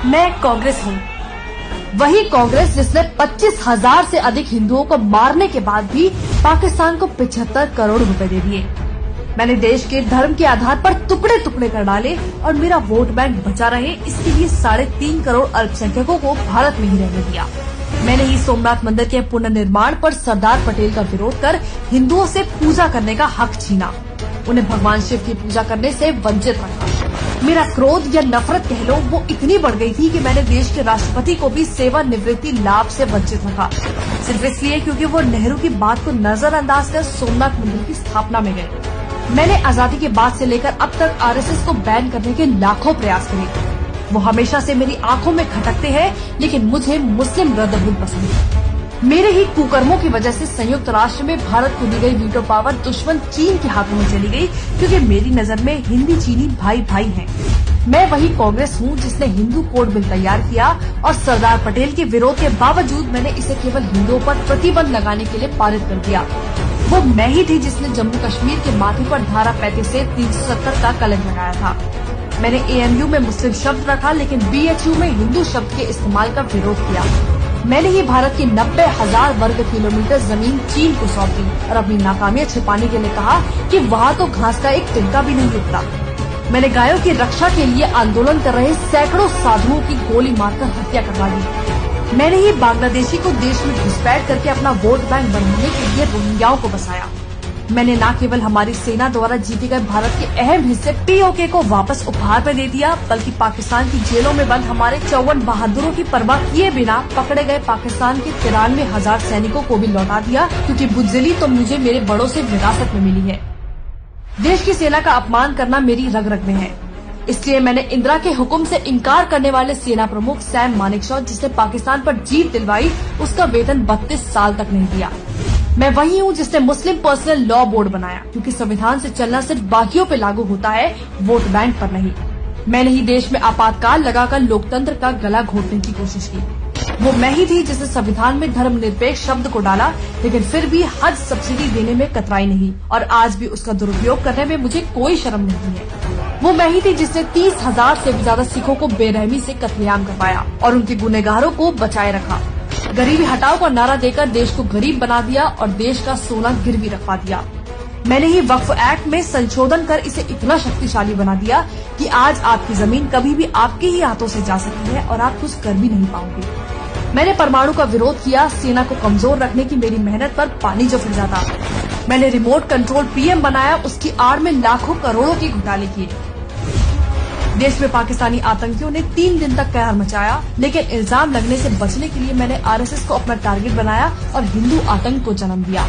मैं कांग्रेस हूँ, वही कांग्रेस जिसने 25,000 से अधिक हिंदुओं को मारने के बाद भी पाकिस्तान को 75 करोड़ रुपए दे दिए। मैंने देश के धर्म के आधार पर टुकड़े टुकड़े कर डाले और मेरा वोट बैंक बचा रहे, इसके लिए 3.5 करोड़ अल्पसंख्यकों को भारत में ही रहने दिया। मैंने ही सोमनाथ मंदिर के पुनर्निर्माण पर सरदार पटेल का विरोध कर हिंदुओं से पूजा करने का हक छीना, उन्हें भगवान शिव की पूजा करने से वंचित रखा। मेरा क्रोध या नफरत कह लो, वो इतनी बढ़ गई थी कि मैंने देश के राष्ट्रपति को भी सेवानिवृत्ति लाभ से वंचित रखा, सिर्फ इसलिए क्योंकि वो नेहरू की बात को नजरअंदाज कर सोमनाथ मंदिर की स्थापना में गए। मैंने आजादी के बाद से लेकर अब तक आरएसएस को बैन करने के लाखों प्रयास करे। वो हमेशा से मेरी आंखों में खटकते हैं, लेकिन मुझे मुस्लिम ब्रदरहुड पसंद है। मेरे ही कुकर्मों की वजह से संयुक्त राष्ट्र में भारत को दी गई वीटो पावर दुश्मन चीन के हाथों में चली गई, क्योंकि मेरी नजर में हिंदी चीनी भाई भाई हैं। मैं वही कांग्रेस हूँ जिसने हिंदू कोड बिल तैयार किया और सरदार पटेल के विरोध के बावजूद मैंने इसे केवल हिंदुओं पर प्रतिबंध लगाने के लिए पारित कर दिया। वो मैं ही थी जिसने जम्मू कश्मीर के माथे पर धारा 35 से 370 का कलंक लगाया था। मैंने एएमयू में मुस्लिम शब्द रखा, लेकिन बीएचयू में हिंदू शब्द के इस्तेमाल का विरोध किया। मैंने ही भारत की 90,000 वर्ग किलोमीटर जमीन चीन को सौंप दी और अपनी नाकामियां छिपाने के लिए कहा कि वहाँ तो घास का एक तिनका भी नहीं उगता। मैंने गायों की रक्षा के लिए आंदोलन कर रहे सैकड़ों साधुओं की गोली मारकर हत्या करवा दी। मैंने ही बांग्लादेशी को देश में घुसपैठ करके अपना वोट बैंक बनाने के लिए रोहिंग्याओं को बसाया। मैंने न केवल हमारी सेना द्वारा जीते गए भारत के अहम हिस्से पीओके को वापस उपहार में दे दिया, बल्कि पाकिस्तान की जेलों में बंद हमारे 54 बहादुरों की परवाह किए बिना पकड़े गए पाकिस्तान के 93,000 सैनिकों को भी लौटा दिया, क्योंकि बुज़दिली तो मुझे मेरे बड़ों से विरासत में मिली है। देश की सेना का अपमान करना मेरी रग रग में है, इसलिए मैंने इंदिरा के हुक्म से इनकार करने वाले सेना प्रमुख सैम मानेकशॉ, जिसने पाकिस्तान पर जीत दिलवाई, उसका वेतन 32 साल तक नहीं दिया। मैं वही हूँ जिसने मुस्लिम पर्सनल लॉ बोर्ड बनाया, क्योंकि संविधान से चलना सिर्फ बाकियों पे लागू होता है, वोट बैंक पर नहीं। मैंने ही देश में आपातकाल लगाकर लोकतंत्र का गला घोटने की कोशिश की। वो मैं ही थी जिसने संविधान में धर्मनिरपेक्ष शब्द को डाला, लेकिन फिर भी हज सब्सिडी देने में कतराई नहीं, और आज भी उसका दुरुपयोग करने में मुझे कोई शर्म नहीं है। वो मैं ही थी जिसने 30,000 से भी ज्यादा सिखों को बेरहमी से कत्लेआम करवाया और उनके गुनहगारों को बचाए रखा। गरीबी हटाओ का नारा देकर देश को गरीब बना दिया और देश का सोना गिरवी रखवा दिया। मैंने ही वक्फ एक्ट में संशोधन कर इसे इतना शक्तिशाली बना दिया कि आज आपकी जमीन कभी भी आपके ही हाथों से जा सकती है और आप कुछ कर भी नहीं पाओगे। मैंने परमाणु का विरोध किया, सेना को कमजोर रखने की मेरी मेहनत पर पानी जो फिर जाता। मैंने रिमोट कंट्रोल पीएम बनाया, उसकी आड़ में लाखों करोड़ों के घोटाले किए। देश में पाकिस्तानी आतंकियों ने 3 दिन तक कहर मचाया, लेकिन इल्जाम लगने से बचने के लिए मैंने आरएसएस को अपना टारगेट बनाया और हिंदू आतंक को जन्म दिया।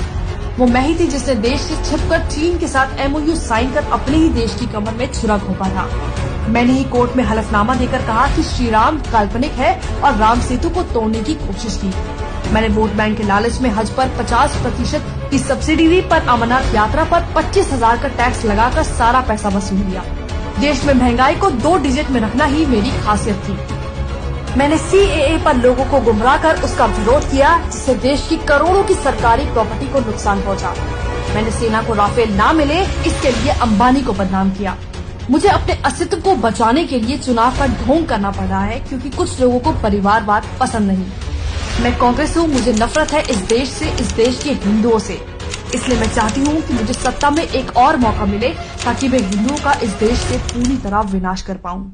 वो मैं ही थी जिसने देश से छिपकर चीन के साथ एमओयू साइन कर अपने ही देश की कमर में छुरा घोंपा था। मैंने ही कोर्ट में हलफनामा देकर कहा कि श्री राम काल्पनिक है और राम सेतु को तोड़ने की कोशिश की। मैंने वोट बैंक के लालच में हज पर 50% की सब्सिडी दी, पर अमरनाथ यात्रा पर 25,000 का टैक्स लगाकर सारा पैसा वसूल लिया। देश में महंगाई को 2 डिजिट में रखना ही मेरी खासियत थी। मैंने सीएए पर लोगों को गुमराह कर उसका विरोध किया, जिससे देश की करोड़ों की सरकारी प्रॉपर्टी को नुकसान पहुंचा। मैंने सेना को राफेल ना मिले इसके लिए अंबानी को बदनाम किया। मुझे अपने अस्तित्व को बचाने के लिए चुनाव का ढोंग करना पड़ रहा है, क्योंकि कुछ लोगों को परिवारवाद पसंद नहीं। मैं कांग्रेस हूँ, मुझे नफरत है इस देश से, इस देश के हिंदुओं से। इसलिए मैं चाहती हूँ कि मुझे सत्ता में एक और मौका मिले, ताकि मैं हिंदुओं का इस देश से पूरी तरह विनाश कर पाऊँ।